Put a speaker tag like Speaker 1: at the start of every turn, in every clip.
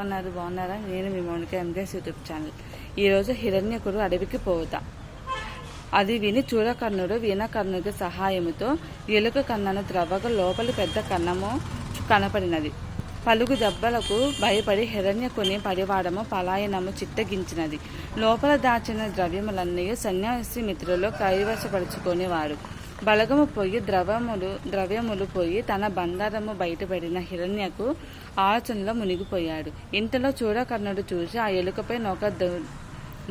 Speaker 1: ఉన్నారు? బాగున్నారా? నేను మీ మౌనిక ఎంజెస్ యూట్యూబ్ ఛానల్. ఈరోజు హిరణ్యకుడు అడవికి పోతా. అది విని చూడకర్ణుడు వీణకర్ణుడి సహాయముతో ఎలుక కన్నను త్రవ్వగా లోపలి పెద్ద కన్నము కనపడినది. పలుగు దెబ్బలకు భయపడి హిరణ్యకుని పరివాడము పలాయనము చిత్తగించినది. లోపల దాచిన ద్రవ్యములన్నీ సన్యాసి మిత్రులు కైవశపరుచుకునేవారు. బలగము పోయి ద్రవ్యములు పోయి తన బంగారము బయటపడిన హిరణ్యకు ఆలోచనలో మునిగిపోయాడు. ఇంతలో చూడకర్ణుడు చూసి ఆ ఎలుకపై నొక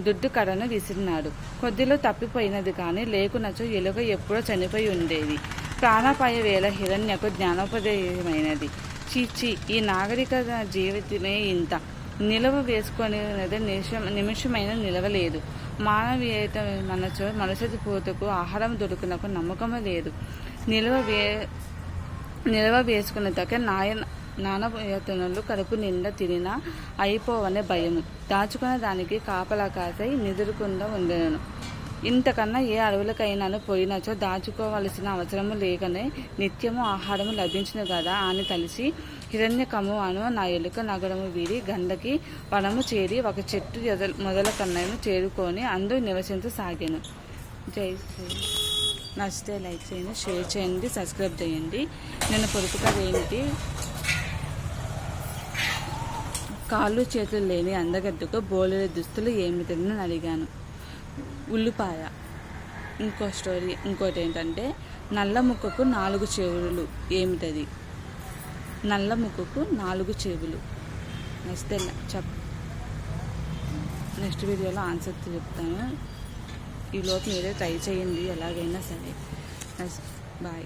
Speaker 1: దుడ్డు కడను విసిరినాడు. కొద్దిలో తప్పిపోయినది కానీ లేకునచో ఎలుక ఎప్పుడో చనిపోయి ఉండేది. ప్రాణాపాయ వేళ హిరణ్యకు జ్ఞానోపదేయమైనది. చీచి, ఈ నాగరిక జీవితమే ఇంత నిలవ వేసుకునేది నిమిషమైన నిలవలేదు. మానవీయత మనసు పోతకు ఆహారం దొరుకునకు నమ్మకము లేదు. నిలవ వేసుకునేదాకా నానయతనులు కడుపు నిండా తినినా అయిపోవనే భయము. దాచుకున్న దానికి కాపలా కాసై నిదురుకుండా ఉండను. ఇంతకన్నా ఏ అడవులకైనాను పోయినచో దాచుకోవలసిన అవసరము లేకనే నిత్యము ఆహారము లభించును కదా అని తలిసి హిరణ్యకము అను నా ఎలుక నగరము వీడి గండకి వనము చేరి ఒక చెట్టు మొదల కన్నను చేరుకొని అందు నివసించసాగాను. జై శ్రీ. నచ్చితే లైక్ చేయండి, షేర్ చేయండి, సబ్స్క్రైబ్ చేయండి. నేను పొరుపుగా ఏంటి కాళ్ళు చేతులు లేని అందగడ్డకు బోలెడు దుస్తులు ఏమిటని అడిగాను. ఉల్లిపాయ. ఇంకో స్టోరీ. ఇంకోటి ఏంటంటే నల్ల ముక్కకు 4 చెవులు ఏమిటది? నల్ల ముక్కకు 4 చెవులు. నెక్స్ట్ వీడియోలో ఆన్సర్ చెప్తాను. ఈలోపు మీరే ట్రై చేయండి ఎలాగైనా సరే. బాయ్.